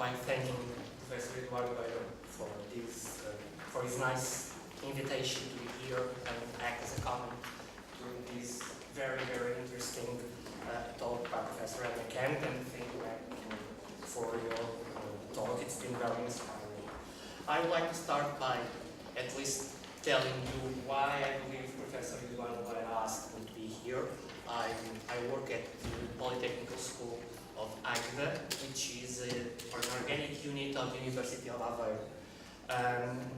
by thanking Professor Eduardo for this, for his nice invitation to be here and act as a comment during this very, very interesting talk by Professor Edna Kemp, and thank you for your talk. It's been very inspiring. I would like to start by at least telling you why I believe Professor Eduardo asked me to be here. I work at the Polytechnical School of Águeda, which is an organic unit of the University of Aveiro.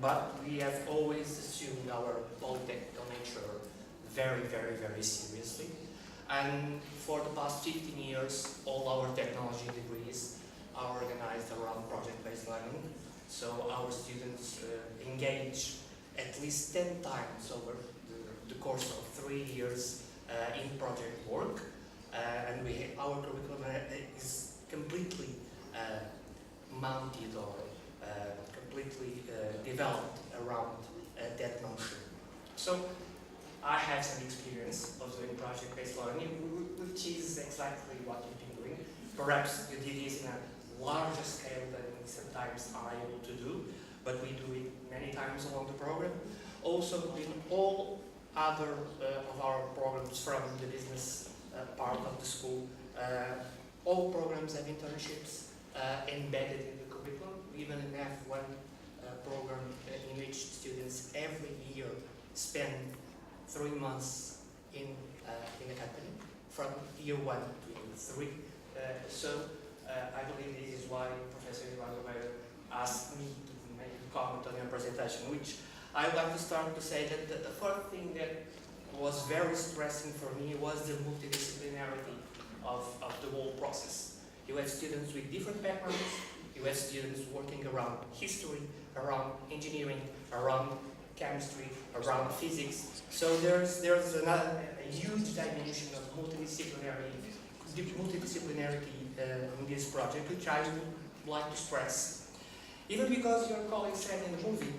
But we have always assumed our polytechnical nature very, very, very seriously. And for the past 15 years, all our technology degrees are organized around project-based learning. So our students engage at least 10 times over the course of 3 years in project work. And our curriculum is completely mounted or completely developed around that notion. So I have some experience of doing project-based learning, which is exactly what you've been doing. Perhaps you did this in a larger scale than sometimes I'm able to do, but we do it many times along the program. Also, in all other of our programs from the business part of the school, all programs have internships embedded in the curriculum. We even have one program in which students every year spend 3 months in a company, from year 1 to year 3. So I believe this is why Professor Eduardo asked me to make a comment on your presentation, which I would like to start to say that the first thing that was very stressing for me was the multidisciplinarity of the whole process. You have students with different backgrounds, you have students working around history, around engineering, around chemistry, around physics. So there's a huge dimension of multidisciplinarity in this project, which I would like to stress. Even because your colleague said in the movie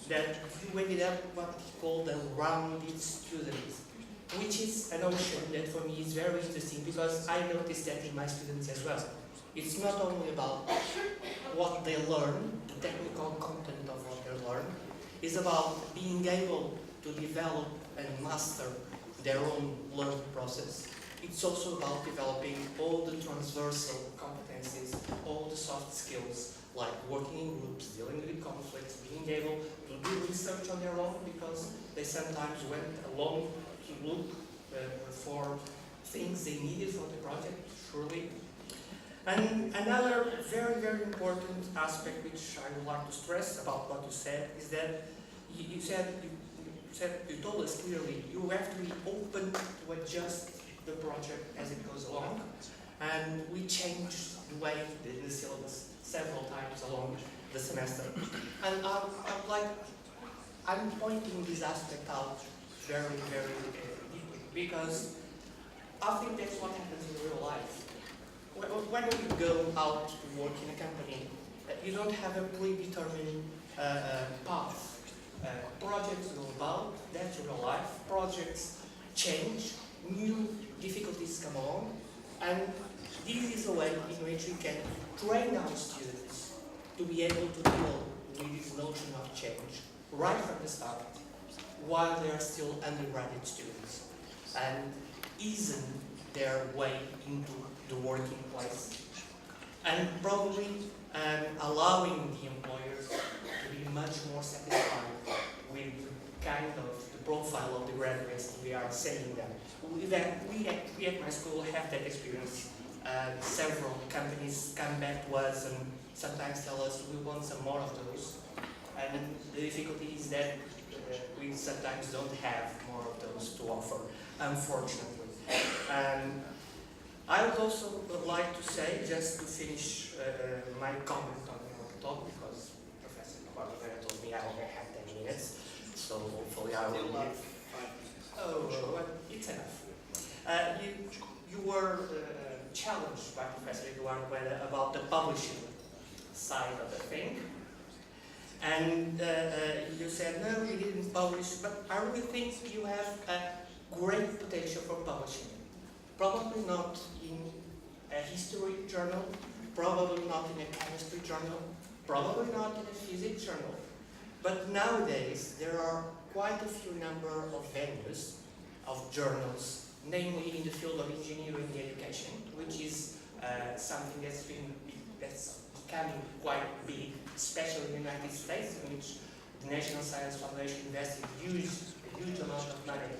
that you ended up what he called a rounded student, which is a notion that for me is very interesting because I noticed that in my students as well. It's not only about what they learn, the technical content of what they learn, it's about being able to develop and master their own learning process. It's also about developing all the transversal competencies, all the soft skills, like working in groups, dealing with conflicts, being able to do research on their own because they sometimes went alone to look for things they needed for the project, surely. And another very, very important aspect which I would like to stress about what you said is that you told us clearly you have to be open to adjust the project as it goes along, and we changed the way the syllabus several times along the semester. And I'm pointing this aspect out very, very deeply because I think that's what happens in real life. When you go out to work in a company, you don't have a predetermined path. Projects go about, that's real life. Projects change, new difficulties come along, and this is a way in which we can train our students to be able to deal with this notion of change right from the start, while they are still undergraduate students, and easing their way into the working place, and probably allowing the employers to be much more satisfied with kind of the profile of the graduates we are sending them. We at my school have that experience. Several companies come back to us and sometimes tell us we want some more of those. And the difficulty is that we sometimes don't have more of those to offer, unfortunately. I would also like to say, just to finish my comment on your talk, because Professor Oliveira told me I only have 10 minutes, so hopefully I will leave. Oh, it's enough. You were challenged by Professor Eduardo about the publishing side of the thing. And you said, no, we didn't publish, but I really think you have a great potential for publishing. Probably not in a history journal, probably not in a chemistry journal, probably not in a physics journal. But nowadays, there are quite a few number of venues, of journals, namely in the field of engineering education, which is something that's becoming quite big, especially in the United States, in which the National Science Foundation invested a huge amount of money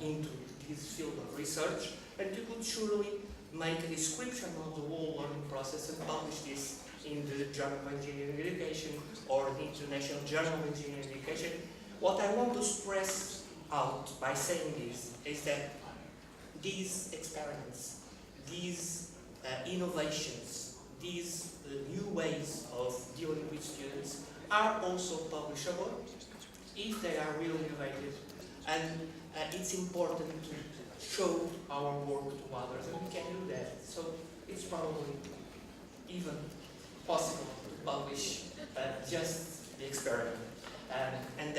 into this field of research, and you could surely make a description of the whole learning process and publish this in the Journal of Engineering Education or the International Journal of Engineering Education. What I want to stress out by saying this is that these experiments, these innovations, these new ways of dealing with students are also publishable if they are really innovative, and it's important to show our work to others, and we can do that. So it's probably even possible to publish just the experiment. And